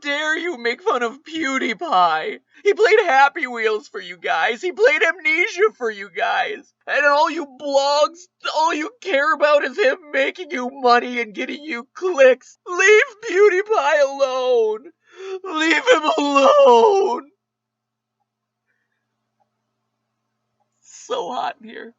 dare you make fun of PewDiePie? He played Happy Wheels for you guys. He played Amnesia for you guys. And all you blogs, all you care about is him making you money and getting you clicks. Leave PewDiePie alone. Leave him alone. So hot in here.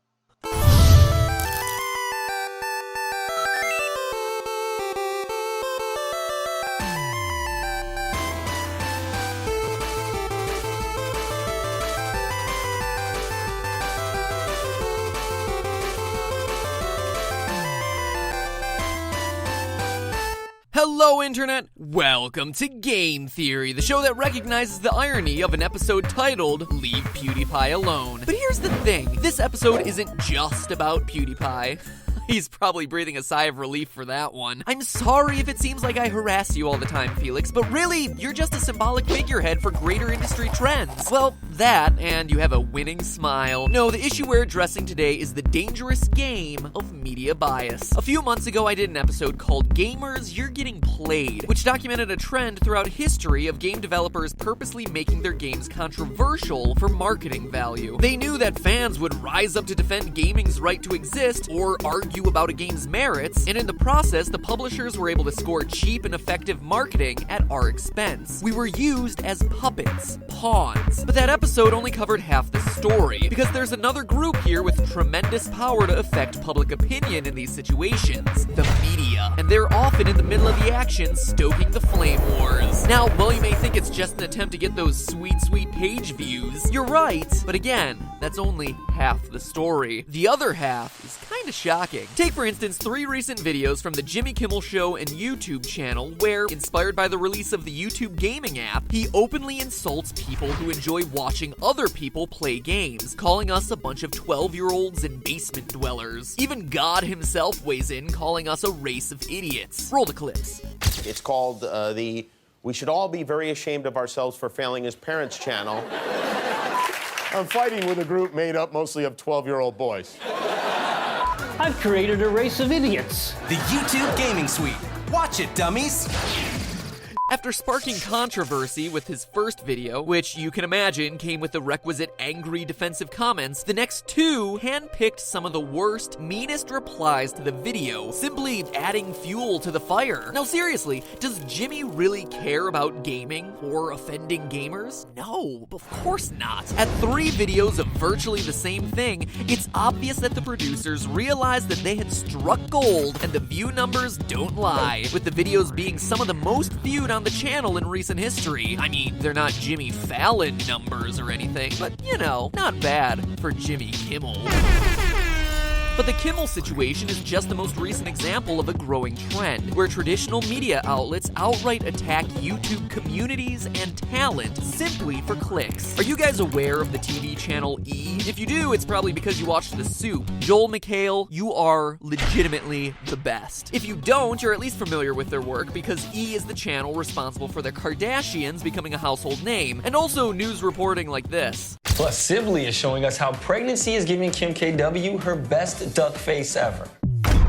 Hello, Internet! Welcome to Game Theory, the show that recognizes the irony of an episode titled Leave PewDiePie Alone. But here's the thing, this episode isn't just about PewDiePie. He's probably breathing a sigh of relief for that one. I'm sorry if it seems like I harass you all the time, Felix, but really, you're just a symbolic figurehead for greater industry trends. Well, that, and you have a winning smile. No, the issue we're addressing today is the dangerous game of media bias. A few months ago, I did an episode called Gamers, You're Getting Played, which documented a trend throughout history of game developers purposely making their games controversial for marketing value. They knew that fans would rise up to defend gaming's right to exist, or argue about a game's merits, and in the process, the publishers were able to score cheap and effective marketing at our expense. We were used as puppets, pawns. But that episode only covered half the story, because there's another group here with tremendous power to affect public opinion in these situations, the media. And they're often in the middle of the action, stoking the flame wars. Now, while you may think it's just an attempt to get those sweet, sweet page views, you're right. But again, that's only half the story. The other half is kinda shocking. Take, for instance, 3 recent videos from the Jimmy Kimmel Show and YouTube channel where, inspired by the release of the YouTube gaming app, he openly insults people who enjoy watching other people play games, calling us a bunch of 12-year-olds and basement dwellers. Even God himself weighs in, calling us a race of idiots. Roll the clips. It's called the We Should All Be Very Ashamed of Ourselves for Failing as Parents channel. I'm fighting with a group made up mostly of 12-year-old boys. I've created a race of idiots. The YouTube Gaming Suite. Watch it, dummies. After sparking controversy with his first video, which you can imagine came with the requisite angry defensive comments, the next 2 handpicked some of the worst, meanest replies to the video, simply adding fuel to the fire. Now seriously, does Jimmy really care about gaming or offending gamers? No, of course not. At 3 videos of virtually the same thing, it's obvious that the producers realized that they had struck gold, and the view numbers don't lie, with the videos being some of the most viewed on the channel in recent history. I mean, they're not Jimmy Fallon numbers or anything, but you know, not bad for Jimmy Kimmel. But the Kimmel situation is just the most recent example of a growing trend, where traditional media outlets outright attack YouTube communities and talent simply for clicks. Are you guys aware of the TV channel E? If you do, it's probably because you watched The Soup. Joel McHale, you are legitimately the best. If you don't, you're at least familiar with their work, because E is the channel responsible for the Kardashians becoming a household name, and also news reporting like this. Plus, Sibley is showing us how pregnancy is giving Kim KW her best duck face ever.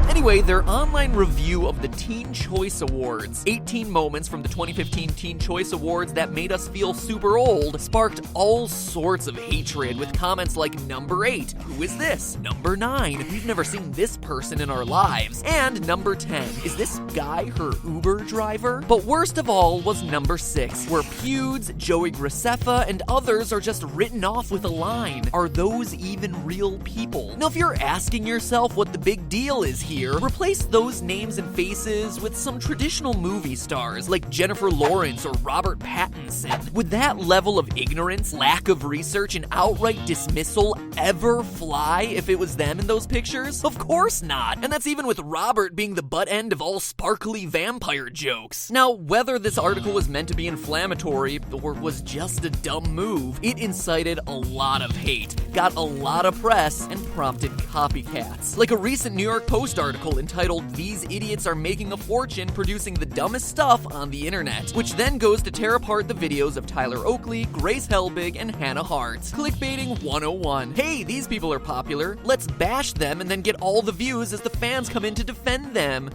Anyway, their online review of the Teen Choice Awards, 18 moments from the 2015 Teen Choice Awards that made us feel super old, sparked all sorts of hatred with comments like, number 8, who is this? Number 9, we've never seen this person in our lives. And number 10, is this guy her Uber driver? But worst of all was number 6, where Pewds, Joey Graceffa, and others are just written off with a line. Are those even real people? Now, if you're asking yourself what the big deal is here, replace those names and faces with some traditional movie stars like Jennifer Lawrence or Robert Pattinson. Would that level of ignorance, lack of research, and outright dismissal ever fly if it was them in those pictures? Of course not. And that's even with Robert being the butt end of all sparkly vampire jokes. Now, whether this article was meant to be inflammatory or was just a dumb move, it incited a lot of hate, got a lot of press, and prompted copycats. Like a recent New York Post article entitled, "These idiots are making a fortune producing the dumbest stuff on the internet," which then goes to tear apart the videos of Tyler Oakley, Grace Helbig, and Hannah Hart. Clickbaiting 101. Hey, these people are popular. Let's bash them and then get all the views as the fans come in to defend them.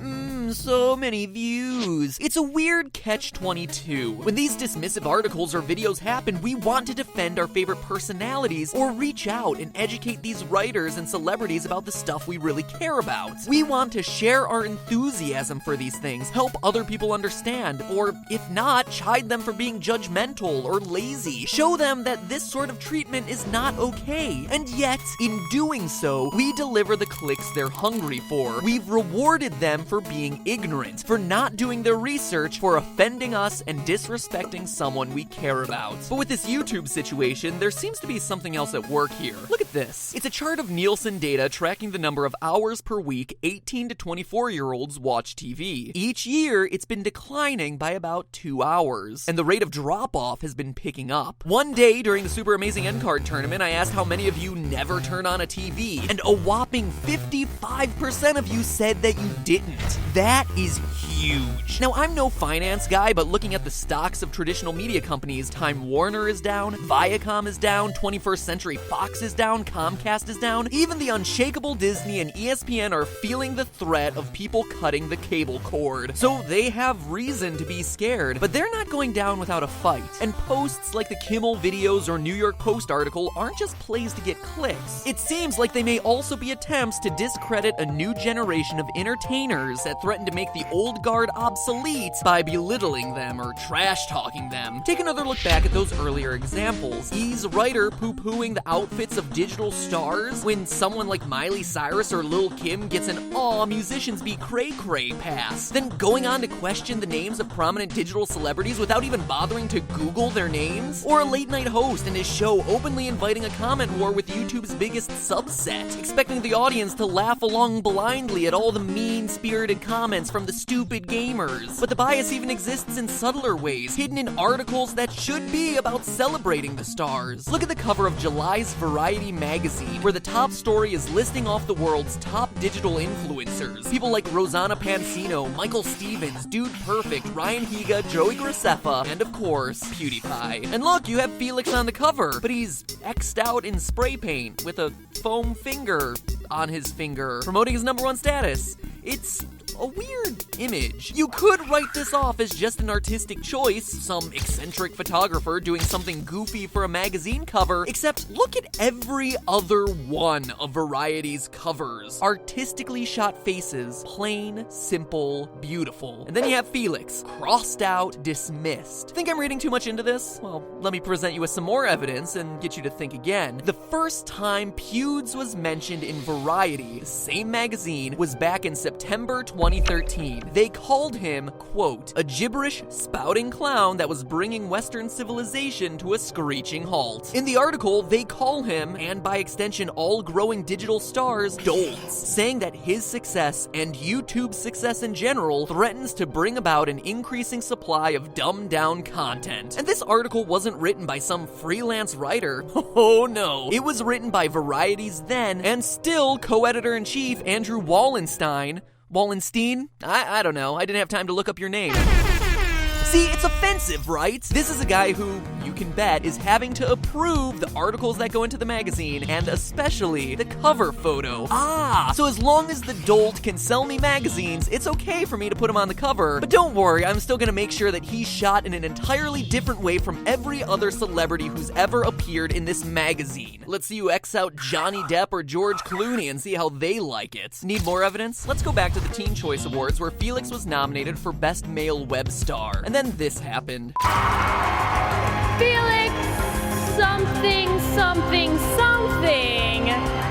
so many views. It's a weird catch-22. When these dismissive articles or videos happen, we want to defend our favorite personalities or reach out and educate these writers and celebrities about the stuff we really care about. We want to share our enthusiasm for these things, help other people understand, or if not, chide them for being judgmental or lazy. Show them that this sort of treatment is not okay. And yet, in doing so, we deliver the clicks they're hungry for. We've rewarded them for being ignorant, for not doing their research, for offending us and disrespecting someone we care about. But with this YouTube situation, there seems to be something else at work here. Look at this. It's a chart of Nielsen data tracking the number of hours per week 18 to 24-year-olds watch TV. Each year, it's been declining by about 2 hours, and the rate of drop-off has been picking up. One day during the Super Amazing End Card tournament, I asked how many of you never turn on a TV, and a whopping 55% of you said that you didn't. That is huge. Now, I'm no finance guy, but looking at the stocks of traditional media companies, Time Warner is down, Viacom is down, 21st Century Fox is down, Comcast is down. Even the unshakable Disney and ESPN are feeling the threat of people cutting the cable cord. So they have reason to be scared, but they're not going down without a fight. And posts like the Kimmel videos or New York Post article aren't just plays to get clicks. It seems like they may also be attempts to discredit a new generation of entertainers that threaten to make the old guard obsolete by belittling them or trash-talking them. Take another look back at those earlier examples. E's writer poo-pooing the outfits of digital stars when someone like Miley Cyrus or Lil' Kim gets an "aw, musicians be cray-cray" pass. Then going on to question the names of prominent digital celebrities without even bothering to Google their names. Or a late-night host and his show openly inviting a comment war with YouTube's biggest subset, expecting the audience to laugh along blindly at all the mean-spirited comments from the stupid gamers. But the bias even exists in subtler ways, hidden in articles that should be about celebrating the stars. Look at the cover of July's Variety magazine, where the top story is listing off the world's top digital influencers. People like Rosanna Pansino, Michael Stevens, Dude Perfect, Ryan Higa, Joey Graceffa, and of course, PewDiePie. And look, you have Felix on the cover, but he's X'd out in spray paint with a foam finger on his finger, promoting his #1 status. It's a weird image. You could write this off as just an artistic choice, some eccentric photographer doing something goofy for a magazine cover, except look at every other one of Variety's covers. Artistically shot faces, plain, simple, beautiful. And then you have Felix, crossed out, dismissed. Think I'm reading too much into this? Well, let me present you with some more evidence and get you to think again. The first time Pewds was mentioned in Variety, the same magazine, was back in September 2013. They called him, quote, a gibberish, spouting clown that was bringing Western civilization to a screeching halt. In the article, they call him, and by extension all growing digital stars, dolts, saying that his success and YouTube's success in general threatens to bring about an increasing supply of dumbed-down content. And this article wasn't written by some freelance writer. Oh no. It was written by Variety's then and still co-editor-in-chief Andrew Wallenstein. Wallenstein? I don't know. I didn't have time to look up your name. See, it's offensive, right? This is a guy who, you can bet, is having to approve the articles that go into the magazine, and especially the cover photo. So as long as the dolt can sell me magazines, it's okay for me to put him on the cover. But don't worry, I'm still gonna make sure that he's shot in an entirely different way from every other celebrity who's ever appeared in this magazine. Let's see you X out Johnny Depp or George Clooney and see how they like it. Need more evidence? Let's go back to the Teen Choice Awards, where Felix was nominated for Best Male Web Star. And then this happened. Felix, something, something, something.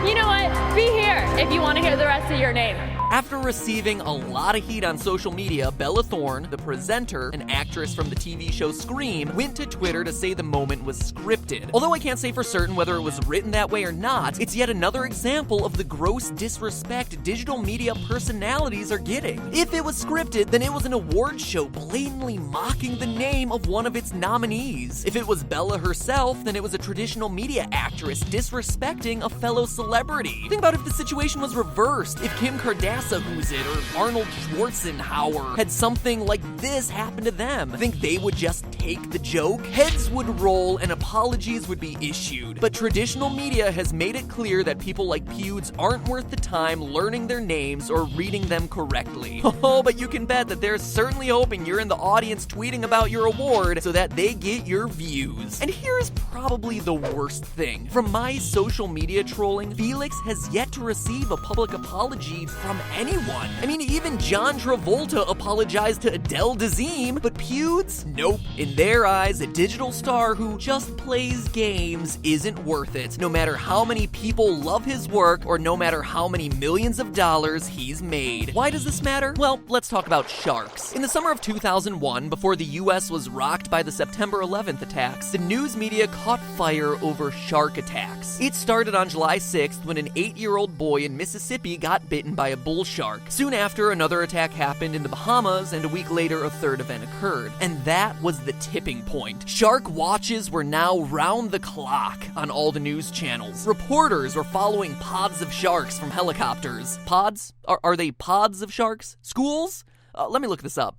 You know what? Be here if you want to hear the rest of your name. After receiving a lot of heat on social media, Bella Thorne, the presenter, an actress from the TV show Scream, went to Twitter to say the moment was scripted. Although I can't say for certain whether it was written that way or not, it's yet another example of the gross disrespect digital media personalities are getting. If it was scripted, then it was an award show blatantly mocking the name of one of its nominees. If it was Bella herself, then it was a traditional media actress disrespecting a fellow celebrity. Think about if the situation was reversed, if Kim Kardashian NASA who's it, or Arnold Schwarzenegger had something like this happen to them, think they would just take the joke? Heads would roll and apologies would be issued. But traditional media has made it clear that people like Pewds aren't worth the time learning their names or reading them correctly. Oh, but you can bet that they're certainly hoping you're in the audience tweeting about your award so that they get your views. And here's probably the worst thing. From my social media trolling, Felix has yet to receive a public apology from anyone. I mean, even John Travolta apologized to Adele Dazeem, but Pewds? Nope. In their eyes, a digital star who just plays games isn't worth it, no matter how many people love his work or no matter how many millions of dollars he's made. Why does this matter? Well, let's talk about sharks. In the summer of 2001, before the US was rocked by the September 11th attacks, the news media caught fire over shark attacks. It started on July 6th when an 8-year-old boy in Mississippi got bitten by a bull shark. Soon after, another attack happened in the Bahamas, and a week later, a third event occurred. And that was the tipping point. Shark watches were now round the clock on all the news channels. Reporters were following pods of sharks from helicopters. Pods? Are they pods of sharks? Schools? Let me look this up.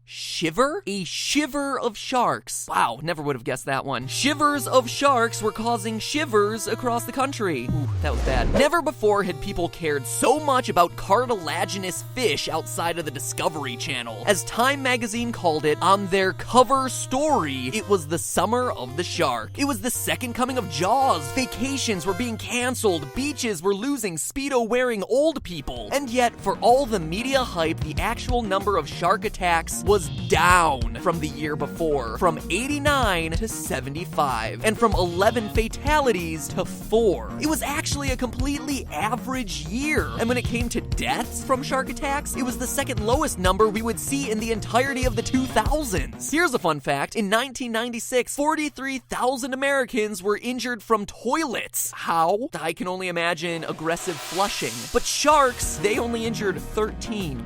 Shiver? A shiver of sharks. Wow, never would have guessed that one. Shivers of sharks were causing shivers across the country. Ooh, that was bad. Never before had people cared so much about cartilaginous fish outside of the Discovery Channel. As Time magazine called it, on their cover story, it was the summer of the shark. It was the second coming of Jaws. Vacations were being canceled. Beaches were losing Speedo-wearing old people. And yet, for all the media hype, the actual number of shark attacks was down from the year before, from 89 to 75, and from 11 fatalities to 4. It was actually a completely average year. And when it came to deaths from shark attacks, it was the second lowest number we would see in the entirety of the 2000s. Here's a fun fact. In 1996, 43,000 Americans were injured from toilets. How? I can only imagine aggressive flushing. But sharks, they only injured 13.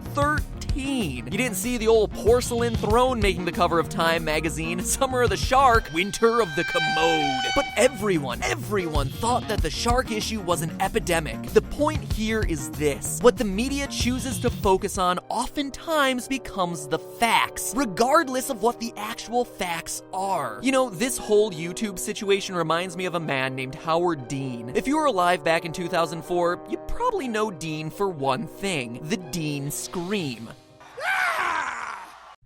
You didn't see the old porcelain throne making the cover of Time magazine, Summer of the Shark, Winter of the Commode. But everyone thought that the shark issue was an epidemic. The point here is this. What the media chooses to focus on oftentimes becomes the facts, regardless of what the actual facts are. You know, this whole YouTube situation reminds me of a man named Howard Dean. If you were alive back in 2004, you probably know Dean for one thing, the Dean Scream.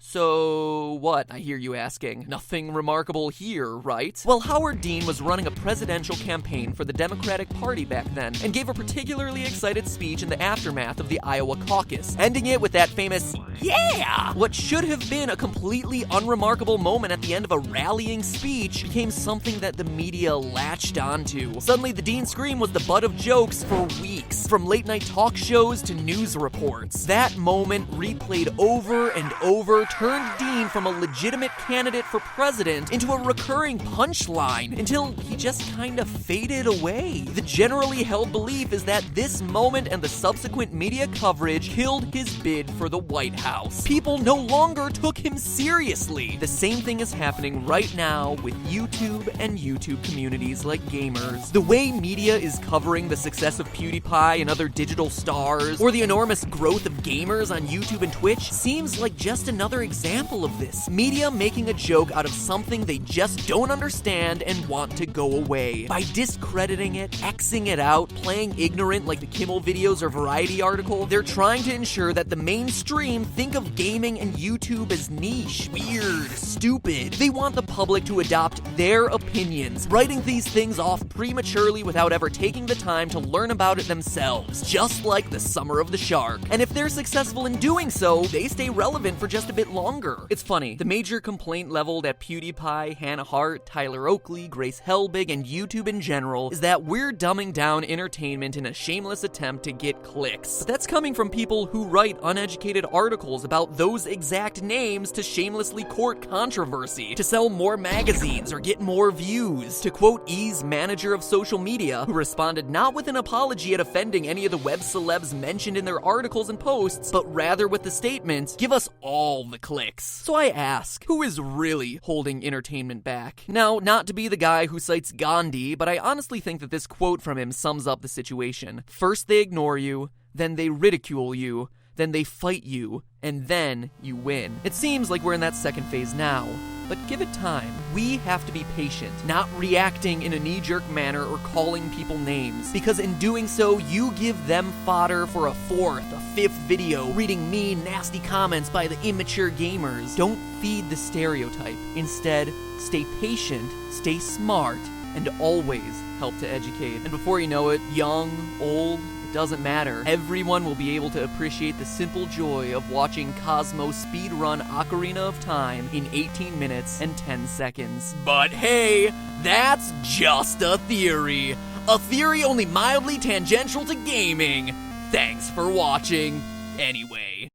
So what, I hear you asking? Nothing remarkable here, right? Well, Howard Dean was running a presidential campaign for the Democratic Party back then, and gave a particularly excited speech in the aftermath of the Iowa caucus, ending it with that famous, yeah! What should have been a completely unremarkable moment at the end of a rallying speech became something that the media latched onto. Suddenly, the Dean Scream was the butt of jokes for weeks, from late-night talk shows to news reports. That moment, replayed over and over, turned Dean from a legitimate candidate for president into a recurring punchline until he just kind of faded away. The generally held belief is that this moment and the subsequent media coverage killed his bid for the White House. People no longer took him seriously. The same thing is happening right now with YouTube and YouTube communities like gamers. The way media is covering the success of PewDiePie and other digital stars, or the enormous growth of gamers on YouTube and Twitch, seems like just another example of this. Media making a joke out of something they just don't understand and want to go away. By discrediting it, Xing it out, playing ignorant like the Kimmel videos or Variety article, they're trying to ensure that the mainstream think of gaming and YouTube as niche, weird, stupid. They want the public to adopt their opinions, writing these things off prematurely without ever taking the time to learn about it themselves, just like the Summer of the Shark. And if they're successful in doing so, they stay relevant for just a bit longer. It's funny, the major complaint leveled at PewDiePie, Hannah Hart, Tyler Oakley, Grace Helbig, and YouTube in general is that we're dumbing down entertainment in a shameless attempt to get clicks. But that's coming from people who write uneducated articles about those exact names to shamelessly court controversy, to sell more magazines or get more views. To quote E's manager of social media, who responded not with an apology at offending any of the web celebs mentioned in their articles and posts, but rather with the statement, "Give us all the clicks." So I ask, who is really holding entertainment back? Now, not to be the guy who cites Gandhi, but I honestly think that this quote from him sums up the situation. First they ignore you, then they ridicule you, then they fight you, and then you win. It seems like we're in that second phase now, but give it time. We have to be patient, not reacting in a knee-jerk manner or calling people names, because in doing so, you give them fodder for a fourth, a fifth video, reading mean, nasty comments by the immature gamers. Don't feed the stereotype. Instead, stay patient, stay smart, and always help to educate. And before you know it, young, old, doesn't matter. Everyone will be able to appreciate the simple joy of watching Cosmo speedrun Ocarina of Time in 18 minutes and 10 seconds. But hey, that's just a theory. A theory only mildly tangential to gaming. Thanks for watching. Anyway.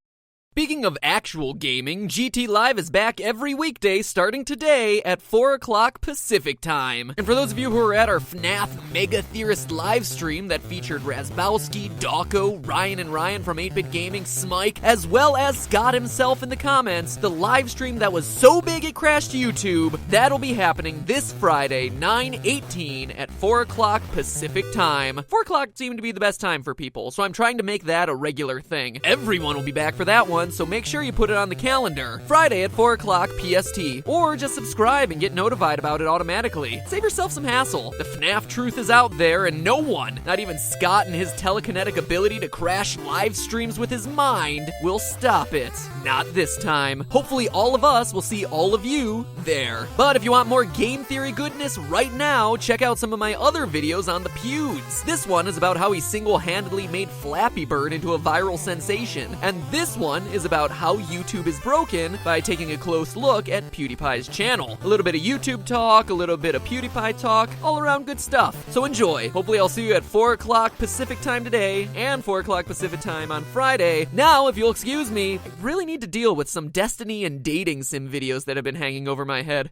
Speaking of actual gaming, GT Live is back every weekday starting today at 4 o'clock Pacific Time. And for those of you who were at our FNAF Mega Theorist live stream that featured Razbowski, Dawko, Ryan and Ryan from 8-Bit Gaming, Smike, as well as Scott himself in the comments, the live stream that was so big it crashed YouTube, that'll be happening this Friday, 9/18 at 4 o'clock Pacific Time. 4 o'clock seemed to be the best time for people, so I'm trying to make that a regular thing. Everyone will be back for that one, so make sure you put it on the calendar. Friday at 4 o'clock PST. Or just subscribe and get notified about it automatically. Save yourself some hassle. The FNAF truth is out there and no one, not even Scott and his telekinetic ability to crash live streams with his mind, will stop it. Not this time. Hopefully all of us will see all of you there. But if you want more game theory goodness right now, check out some of my other videos on the Pewds. This one is about how he single-handedly made Flappy Bird into a viral sensation. And this one is about how YouTube is broken by taking a close look at PewDiePie's channel. A little bit of YouTube talk, a little bit of PewDiePie talk, all around good stuff. So enjoy. Hopefully I'll see you at 4 o'clock Pacific Time today and 4 o'clock Pacific Time on Friday. Now, if you'll excuse me, I really need to deal with some Destiny and dating sim videos that have been hanging over my head.